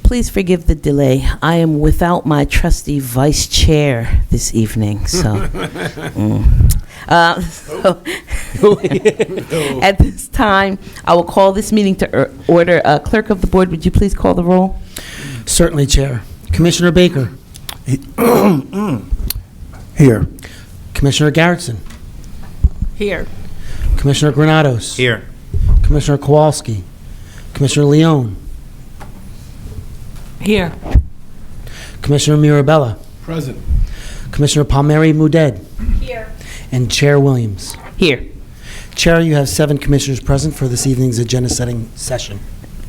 Please forgive the delay. I am without my trusty vice chair this evening, so. At this time, I will call this meeting to order. Clerk of the Board, would you please call the roll? Certainly, Chair. Commissioner Baker. Here. Commissioner Garrettson. Here. Commissioner Granados. Here. Commissioner Kowalski. Commissioner Leone. Here. Commissioner Mirabella. Present. Commissioner Palmieri Mudet. Here. And Chair Williams. Here. Chair, you have 7 commissioners present for this evening's agenda-setting session.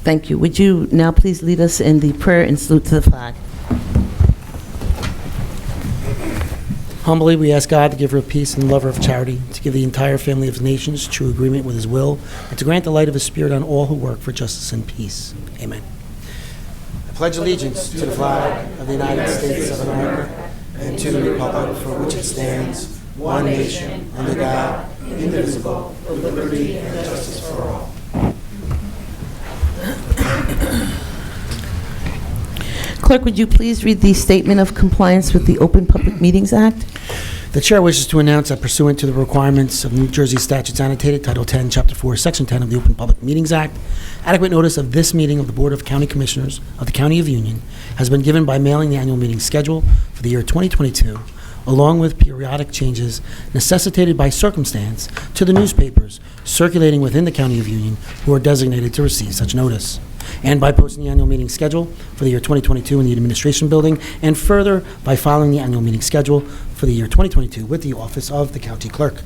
Thank you. Would you now please lead us in the prayer and salute to the flag? Humbly, we ask God to give her peace and lover of charity, to give the entire family of nations true agreement with his will, and to grant the light of his spirit on all who work for justice and peace. Amen. I pledge allegiance to the flag of the United States of America and to the republic for which it stands, one nation, under God, indivisible, with liberty and justice for all. Clerk, would you please read the statement of compliance with the Open Public Meetings Act? The Chair wishes to announce that pursuant to the requirements of New Jersey statutes annotated, Title 10, Chapter 4, Section 10 of the Open Public Meetings Act, adequate notice of this meeting of the Board of County Commissioners of the County of Union has been given by mailing the annual meeting schedule for the year 2022, along with periodic changes necessitated by circumstance to the newspapers circulating within the County of Union who are designated to receive such notice, and by posting the annual meeting schedule for the year 2022 in the Administration Building, and further by filing the annual meeting schedule for the year 2022 with the Office of the County Clerk.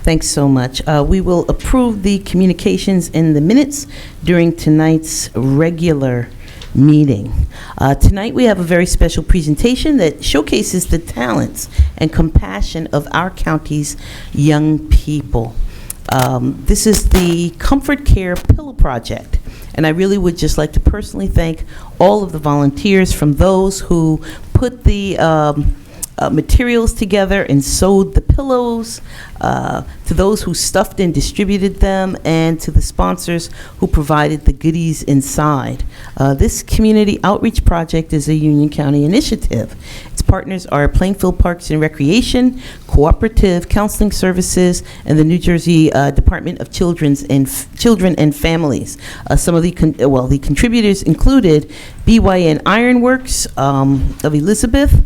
Thanks so much. We will approve the communications in the minutes during tonight's regular meeting. Tonight we have a very special presentation that showcases the talents and compassion of our county's young people. This is the Comfort Care Pillow Project, and I really would just like to personally thank all of the volunteers, from those who put the materials together and sewed the pillows, to those who stuffed and distributed them, and to the sponsors who provided the goodies inside. This community outreach project is a Union County initiative. Its partners are Plainfield Parks and Recreation, Cooperative Counseling Services, and the New Jersey Department of Children and Families. Some of the contributors included BYN Ironworks of Elizabeth.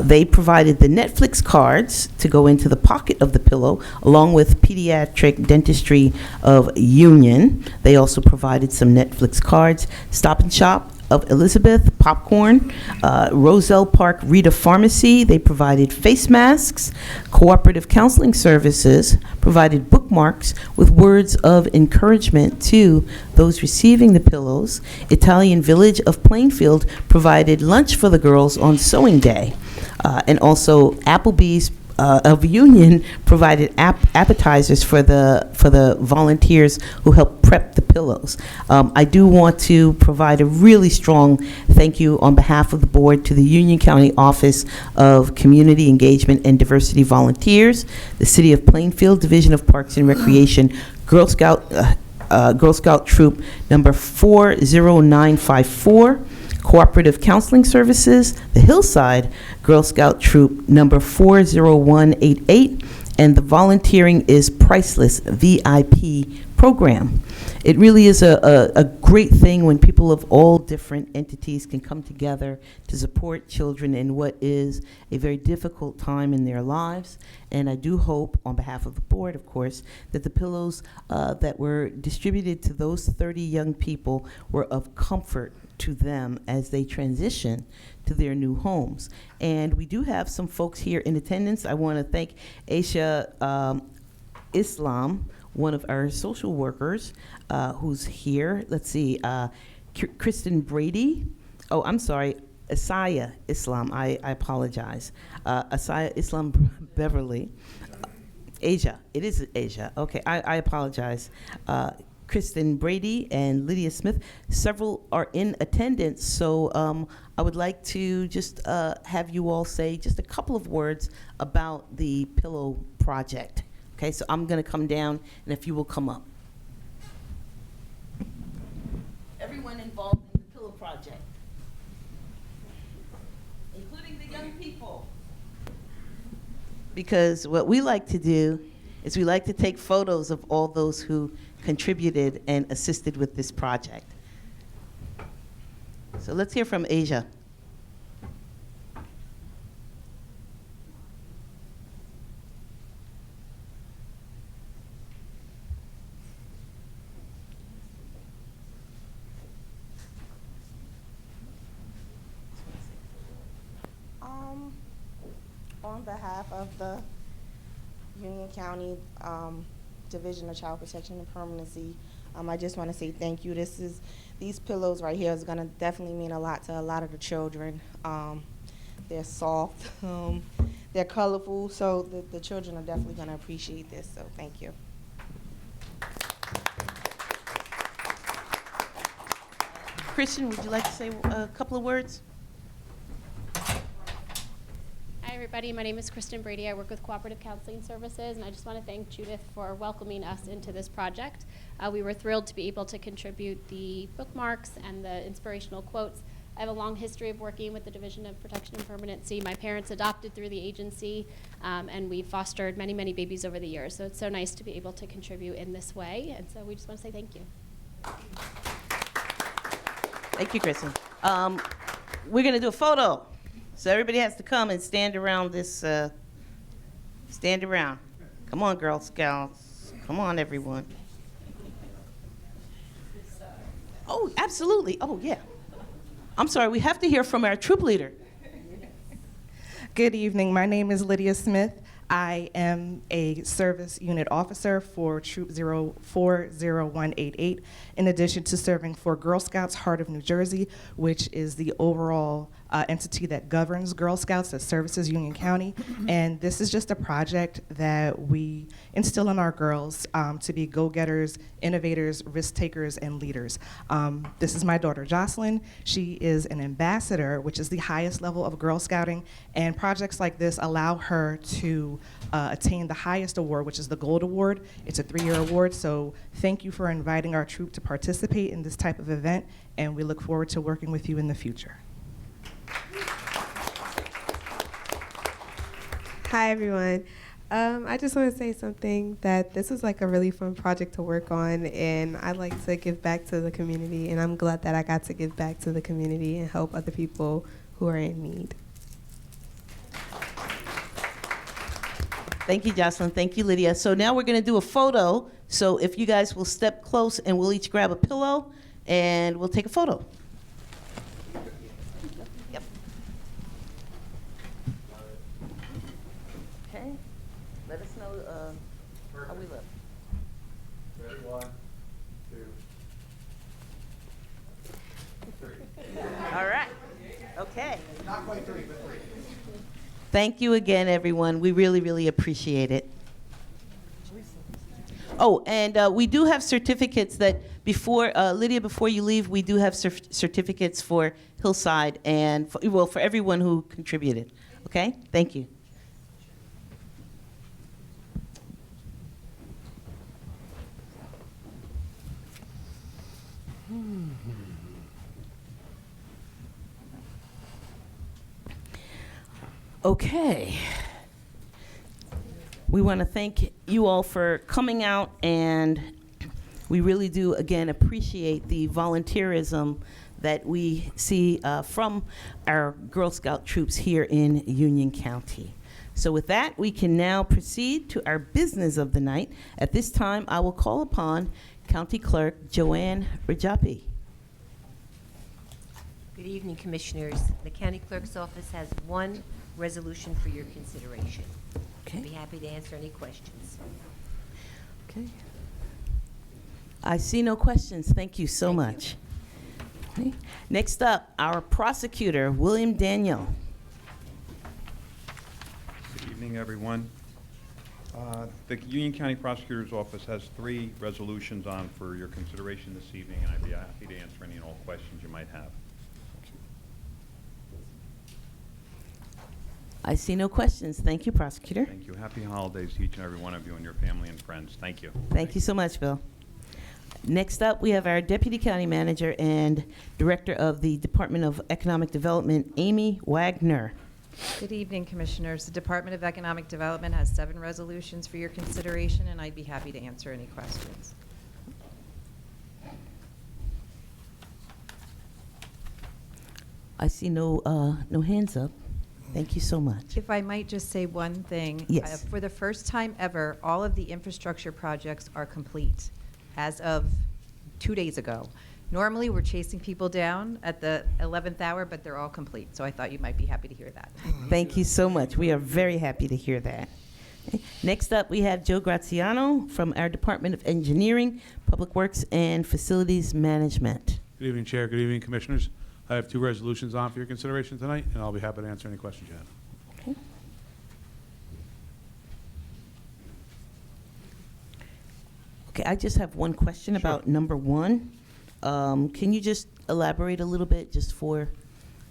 They provided the Netflix cards to go into the pocket of the pillow, along with Pediatric Dentistry of Union. They also provided some Netflix cards. Stop and Shop of Elizabeth, popcorn. Roselle Park Rita Pharmacy, they provided face masks. Cooperative Counseling Services provided bookmarks with words of encouragement to those receiving the pillows. Italian Village of Plainfield provided lunch for the girls on sewing day. And also Applebee's of Union provided appetizers for the volunteers who helped prep the pillows. I do want to provide a really strong thank you on behalf of the board to the Union County Office of Community Engagement and Diversity Volunteers, the City of Plainfield Division of Parks and Recreation, Girl Scout Troop number 40954, Cooperative Counseling Services, the Hillside Girl Scout Troop number 40188, and the Volunteering is Priceless VIP program. It really is a great thing when people of all different entities can come together to support children in what is a very difficult time in their lives. And I do hope, on behalf of the board, of course, that the pillows that were distributed to those 30 young people were of comfort to them as they transition to their new homes. And we do have some folks here in attendance. I want to thank Aisha Islam, one of our social workers, who's here. Let's see, Kristen Brady. Oh, I'm sorry, Asaya Islam. I apologize. Asaya Islam Beverly. Asia. It is Asia. Okay, I apologize. Kristen Brady and Lydia Smith. Several are in attendance, so I would like to just have you all say just a couple of words about the Pillow Project. Okay, so I'm going to come down, and if you will come up. Everyone involved in the Pillow Project, including the young people. Because what we like to do is we like to take photos of all those who contributed and assisted with this project. So let's hear from Asia. On behalf of the Union County Division of Child Protection and Permanency, I just want to say thank you. These pillows right here is going to definitely mean a lot to a lot of the children. They're soft, they're colorful, so the children are definitely going to appreciate this, so thank you. Christian, would you like to say a couple of words? Hi, everybody. My name is Kristen Brady. I work with Cooperative Counseling Services, and I just want to thank Judith for welcoming us into this project. We were thrilled to be able to contribute the bookmarks and the inspirational quotes. I have a long history of working with the Division of Protection and Permanency. My parents adopted through the agency, and we fostered many, many babies over the years. So it's so nice to be able to contribute in this way, and so we just want to say thank you. Thank you, Kristen. We're going to do a photo. So everybody has to come and stand around this, stand around. Come on, Girl Scouts. Come on, everyone. Oh, absolutely. Oh, yeah. I'm sorry, we have to hear from our troop leader. Good evening. My name is Lydia Smith. I am a service unit officer for Troop 040188, in addition to serving for Girl Scouts Heart of New Jersey, which is the overall entity that governs Girl Scouts that services Union County. And this is just a project that we instill in our girls to be go-getters, innovators, risk-takers, and leaders. This is my daughter, Jocelyn. She is an ambassador, which is the highest level of Girl Scouting, and projects like this allow her to attain the highest award, which is the Gold Award. It's a 3-year award, so thank you for inviting our troop to participate in this type of event, and we look forward to working with you in the future. Hi, everyone. I just want to say something that this was like a really fun project to work on, and I like to give back to the community, and I'm glad that I got to give back to the community and help other people who are in need. Thank you, Jocelyn. Thank you, Lydia. So now we're going to do a photo. So if you guys will step close and we'll each grab a pillow and we'll take a photo. Yep. Okay. Let us know how we look. Ready? 1, 2, 3. All right. Okay. Not quite 3, but 3. Thank you again, everyone. We really, really appreciate it. Oh, and we do have certificates that before, Lydia, before you leave, we do have certificates for Hillside and, for everyone who contributed. Okay? Thank you. Okay. We want to thank you all for coming out, and we really do, again, appreciate the volunteerism that we see from our Girl Scout troops here in Union County. So with that, we can now proceed to our business of the night. At this time, I will call upon County Clerk Joanne Rajapi. Good evening, Commissioners. The County Clerk's Office has one resolution for your consideration. Okay. I'd be happy to answer any questions. Okay. I see no questions. Thank you so much. Okay. Next up, our prosecutor, William Daniel. Good evening, everyone. The Union County Prosecutor's Office has 3 resolutions on for your consideration this evening, and I'd be happy to answer any and all questions you might have. I see no questions. Thank you, prosecutor. Thank you. Happy holidays to each and every one of you and your family and friends. Thank you. Thank you so much, Bill. Next up, we have our Deputy County Manager and Director of the Department of Economic Development, Amy Wagner. Good evening, Commissioners. The Department of Economic Development has 7 resolutions for your consideration, and I'd be happy to answer any questions. I see no hands up. Thank you so much. If I might just say one thing. Yes. For the first time ever, all of the infrastructure projects are complete as of 2 days ago. Normally, we're chasing people down at the 11th hour, but they're all complete. So I thought you might be happy to hear that. Thank you so much. We are very happy to hear that. Okay. Next up, we have Joe Graziano from our Department of Engineering, Public Works, and Facilities Management. Good evening, Chair. Good evening, Commissioners. I have 2 resolutions on for your consideration tonight, and I'll be happy to answer any questions you have. Okay. Okay, I just have one question Sure. about number 1. Can you just elaborate a little bit just for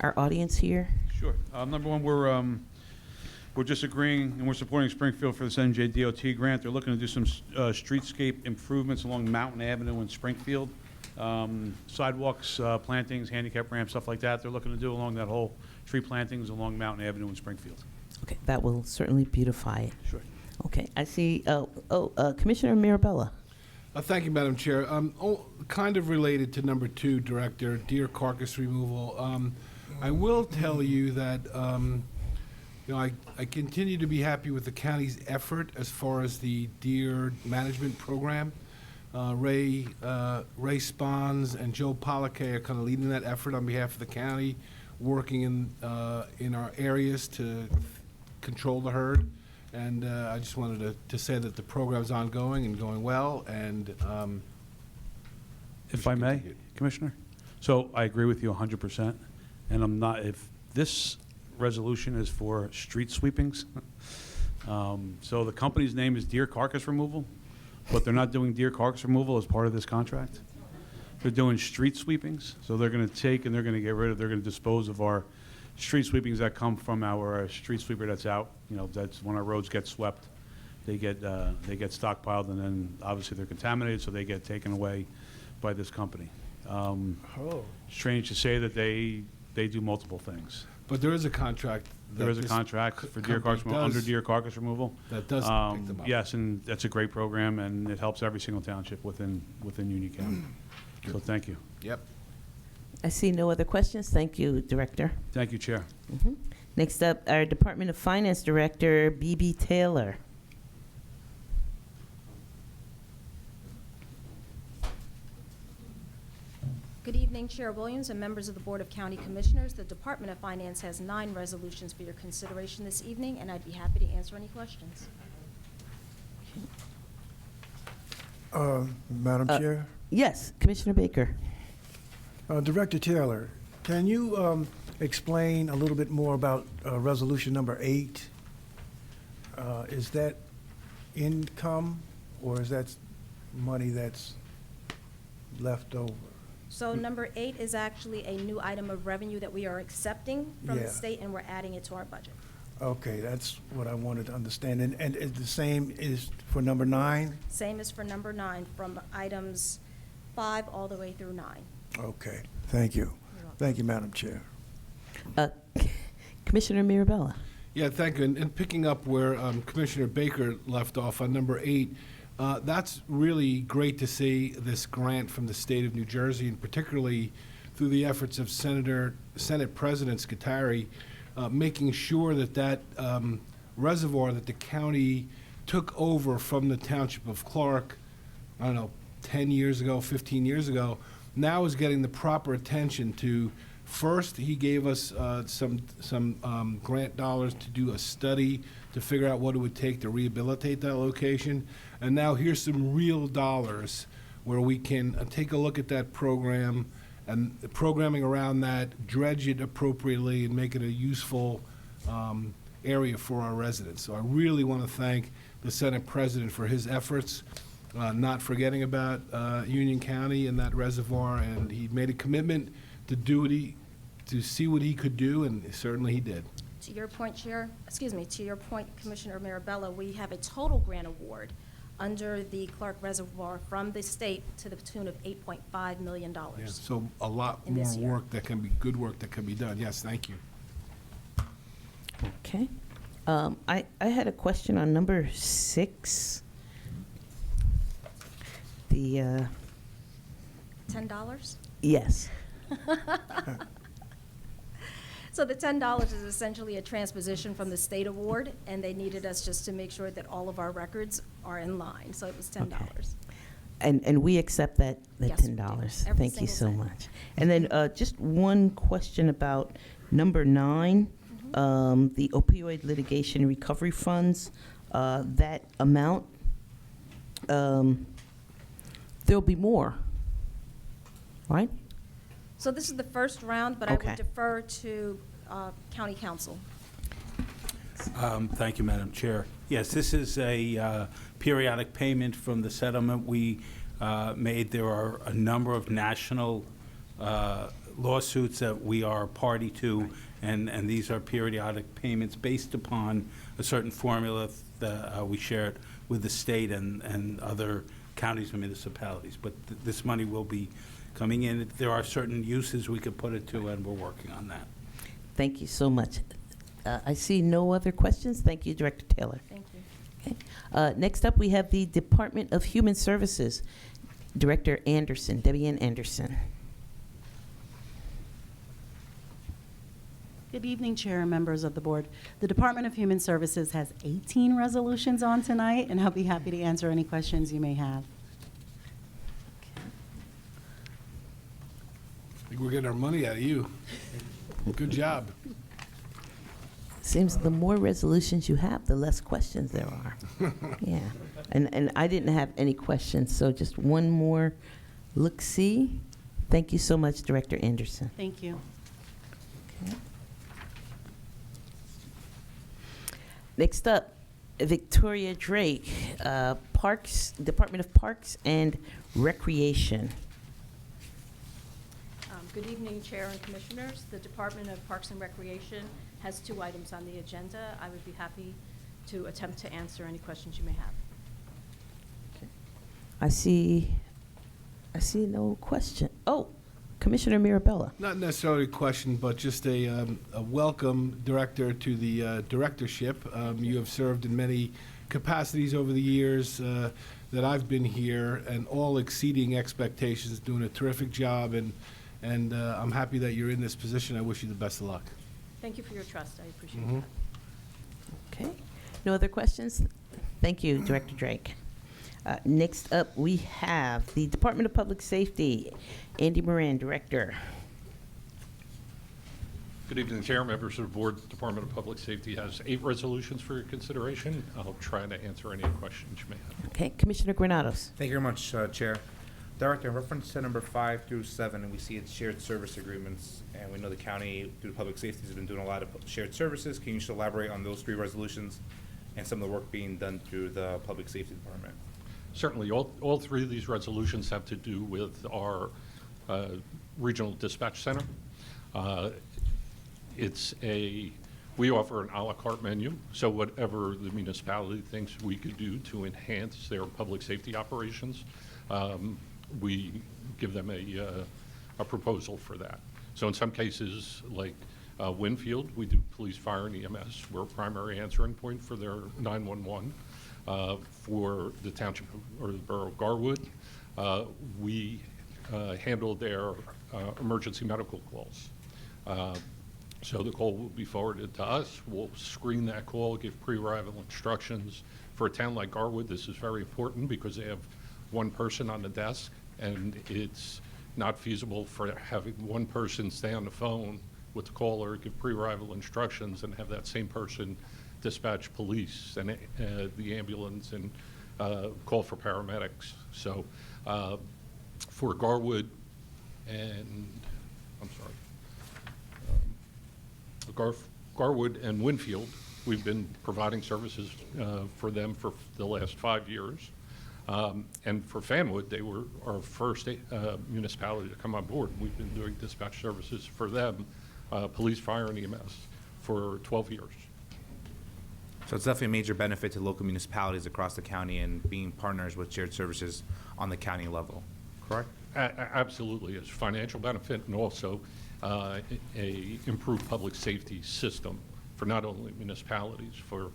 our audience here? Sure. Number 1, we're just agreeing and we're supporting Springfield for this NJDOT grant. They're looking to do some streetscape improvements along Mountain Avenue in Springfield. Sidewalks, plantings, handicap ramps, stuff like that. They're looking to do along that whole tree plantings along Mountain Avenue in Springfield. Okay, that will certainly beautify it. Sure. Okay, I see, Commissioner Mirabella. Thank you, Madam Chair. Kind of related to number 2, Director, deer carcass removal. I will tell you that I continue to be happy with the county's effort as far as the deer management program. Ray Spons and Joe Pollockay are kind of leading that effort on behalf of the county, working in our areas to control the herd. And I just wanted to say that the program's ongoing and going well, and If I may, continue. Commissioner? So I agree with you 100%, and I'm not, if this resolution is for street sweepings, so the company's name is Deer Carcass Removal, but they're not doing deer carcass removal as part of this contract. They're doing street sweepings, so they're going to take and they're going to get rid of, they're going to dispose of our street sweepings that come from our street sweeper that's out. You know, that's when our roads get swept, they get stockpiled, and then obviously they're contaminated, so they get taken away by this company. Strange to say that they do multiple things. but there is a contract. There is a contract for deer carcass removal, under deer carcass removal. That does pick them up. Yes, and that's a great program, and it helps every single township within Union County. So thank you. Yep. I see no other questions. Thank you, Director. Thank you, Chair. Next up, our Department of Finance Director, B.B. Taylor. Good evening, Chair Williams and members of the Board of County Commissioners. The Department of Finance has 9 resolutions for your consideration this evening, and I'd be happy to answer any questions. Madam Chair? Yes, Commissioner Baker. Director Taylor, can you explain a little bit more about resolution number 8? Is that income, or is that money that's left over? So number 8 is actually a new item of revenue that we are accepting from the Yeah. state, and we're adding it to our budget. Okay, that's what I wanted to understand. And the same is for number 9? Same as for number 9, from items 5 all the way through 9. Okay, thank you. welcome. Thank you, Madam Chair. Commissioner Mirabella. Yeah, thank you. And picking up where Commissioner Baker left off on number 8, that's really great to see this grant from the state of New Jersey, and particularly through the efforts of Senate President Scutari, making sure that reservoir that the county took over from the township of Clark, I don't know, 10 years ago, 15 years ago, now is getting the proper attention to. First, he gave us some grant dollars to do a study to figure out what it would take to rehabilitate that location. And now here's some real dollars where we can take a look at that program and the programming around that, dredge it appropriately, and make it a useful area for our residents. So I really want to thank the Senate President for his efforts, not forgetting about Union County and that reservoir, and he made a commitment to to see what he could do, and certainly he did. To your point, Commissioner Mirabella, we have a total grant award under the Clark Reservoir from the state to the tune of $8.5 million. Yeah, so a lot In more this year. work that can be, good work that can be done. Yes, thank you. Okay. I had a question on number 6. The, $10? yes. So the $10 is essentially a transposition from the state award, and they needed us just to make sure that all of our records are in line, so it was $10. And we accept that Yes, we do. $10. Every Thank you so single cent. much. And then just one question about number 9, the opioid litigation recovery funds, that amount, there'll be more, right? So this is the first round, but I Okay. would defer to county council. Thank you, Madam Chair. Yes, this is a periodic payment from the settlement we made. There are a number of national lawsuits that we are party to, and these are periodic payments based upon a certain formula that we shared with the state and other counties and municipalities. But this money will be coming in. There are certain uses we could put it to, and we're working on that. Thank you so much. I see no other questions. Thank you, Director Taylor. Thank you. Okay. Next up, we have the Department of Human Services, Director Anderson, Debbie Ann Anderson. Good evening, Chair and members of the board. The Department of Human Services has 18 resolutions on tonight, and I'll be happy to answer any questions you may have. I think we're getting our money out of you. Good job. Seems the more resolutions you have, the less questions there are. Yeah. And I didn't have any questions, so just one more look-see. Thank you so much, Director Anderson. Thank you. Okay. Next up, Victoria Drake, Parks, Department of Parks and Recreation. Good evening, Chair and Commissioners. The Department of Parks and Recreation has 2 items on the agenda. I would be happy to attempt to answer any questions you may have. I see no question. Oh, Commissioner Mirabella. Not necessarily a question, but just a welcome, Director, to the directorship. You have served in many capacities over the years that I've been here, and all exceeding expectations, doing a terrific job, and I'm happy that you're in this position. I wish you the best of luck. Thank you for your trust. I appreciate Mhm. that. Okay. No other questions? Thank you, Director Drake. Next up, we have the Department of Public Safety. Andy Moran, Director. Good evening, Chair, members of the Board. The Department of Public Safety has 8 resolutions for your consideration. I'll try to answer any questions you may have. Okay, Commissioner Granados. Thank you very much, Chair. Director, in reference to number 5 through 7, and we see it's shared service agreements, and we know the county, through public safety, has been doing a lot of shared services. Can you just elaborate on those 3 resolutions and some of the work being done through the Public Safety Department? Certainly, all 3 of these resolutions have to do with our regional dispatch center. We offer an a la carte menu, so whatever the municipality thinks we could do to enhance their public safety operations, we give them a proposal for that. So in some cases, like Winfield, we do police, fire, and EMS. We're a primary answering point for their 911. For the township or the borough of Garwood, we handle their emergency medical calls. So the call will be forwarded to us. We'll screen that call, give pre-arrival instructions. For a town like Garwood, this is very important because they have one person on the desk, and it's not feasible for having one person stay on the phone with the caller, give pre-arrival instructions, and have that same person dispatch police and the ambulance and call for paramedics. So for Garwood and, Garwood and Winfield, we've been providing services for them for the last 5 years. And for Fanwood, they were our first municipality to come on board. We've been doing dispatch services for them, police, fire, and EMS, for 12 years. So it's definitely a major benefit to local municipalities across the county and being partners with shared services on the county level, correct? Absolutely. It's financial benefit and also a improved public safety system for not only municipalities, for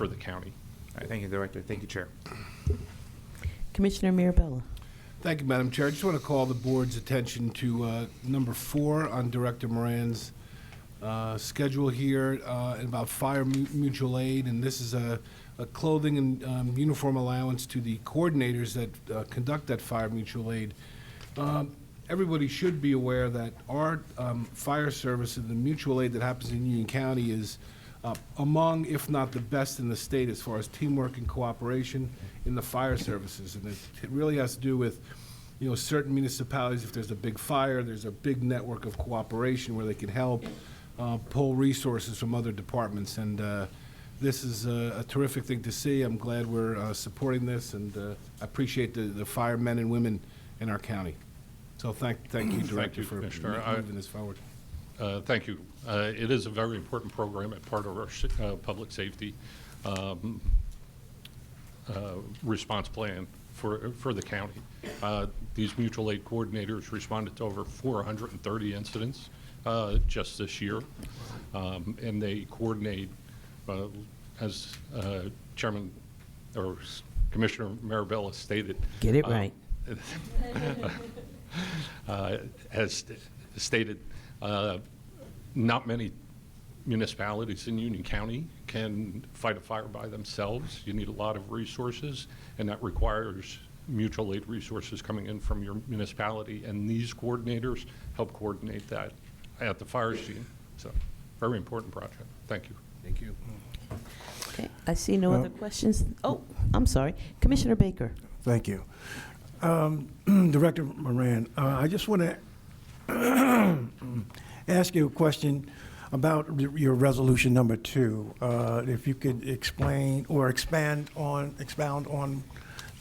the county. All right, thank you, Director. Thank you, Chair. Commissioner Mirabella. Thank you, Madam Chair. I just want to call the board's attention to number 4 on Director Moran's schedule here, about fire mutual aid, and this is a clothing and uniform allowance to the coordinators that conduct that fire mutual aid. Everybody should be aware that our fire service and the mutual aid that happens in Union County is among, if not the best in the state as far as teamwork and cooperation in the fire services. And it really has to do with, you know, certain municipalities, if there's a big fire, there's a big network of cooperation where they can help pull resources from other departments. And this is a terrific thing to see. I'm glad we're supporting this, and I appreciate the firemen and women in our county. So thank you, Director, for moving this forward. Thank you. It is a very important program and part of our public safety response plan for the county. These mutual aid coordinators responded to over 430 incidents just this year, and they coordinate, as Chairman or Commissioner Marabella stated. Get it right. As stated, not many municipalities in Union County can fight a fire by themselves. You need a lot of resources, and that requires mutual aid resources coming in from your municipality, and these coordinators help coordinate that at the fire scene. So, very important project. Thank you. Thank you. Okay, I see no other questions. Oh, I'm sorry. Commissioner Baker. Thank you. Director Moran, I just want to ask you a question about your resolution number 2. If you could explain or expound on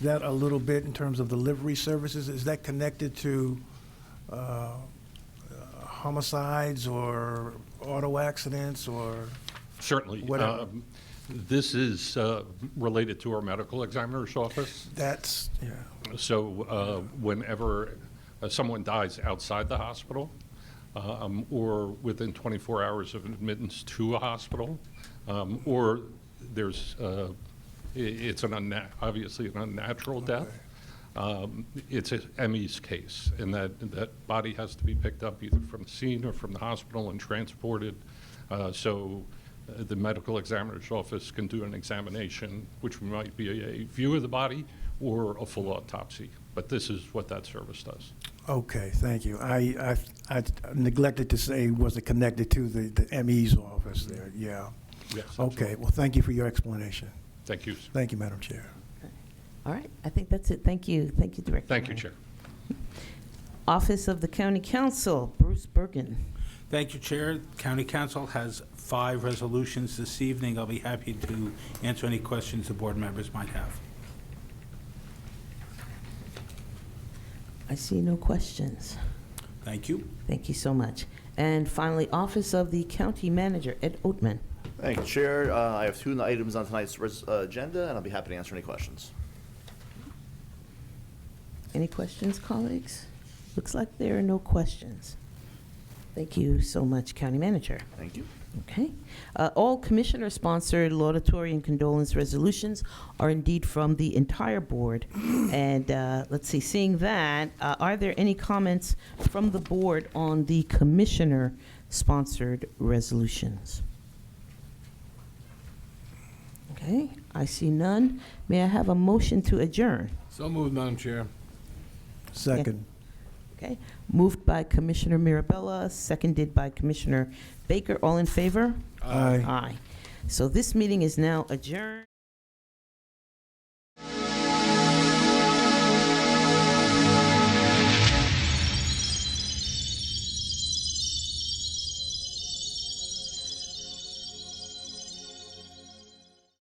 that a little bit in terms of the livery services. Is that connected to homicides or auto accidents or Certainly. whatever? This is related to our medical examiner's office. That's, yeah. So whenever someone dies outside the hospital or within 24 hours of admittance to a hospital, or there's, it's obviously an unnatural death, it's a ME's case, and that body has to be picked up either from the scene or from the hospital and transported. The medical examiner's office can do an examination, which might be a view of the body or a full autopsy. But this is what that service does. Okay, thank you. I neglected to say, was it connected to the ME's office there? Yeah. Yes, Okay, absolutely. well, thank you for your explanation. Thank you. Thank you, Madam Chair. All right, I think that's it. Thank you. Thank you, Director. Thank you, Chair. Office of the County Council, Bruce Bergen. Thank you, Chair. County Council has 5 resolutions this evening. I'll be happy to answer any questions the board members might have. I see no questions. Thank you. Thank you so much. And finally, Office of the County Manager, Ed Oatman. Thank you, Chair. I have 2 items on tonight's agenda, and I'll be happy to answer any questions. Any questions, colleagues? Looks like there are no questions. Thank you so much, County Manager. Thank you. Okay. All commissioner-sponsored laudatory and condolence resolutions are indeed from the entire board. And let's see, seeing that, are there any comments from the board on the commissioner-sponsored resolutions? Okay, I see none. May I have a motion to adjourn? So moved, Madam Chair. Second. Okay, moved by Commissioner Mirabella, seconded by Commissioner Baker. All in favor? Aye. Aye. So this meeting is now adjourned.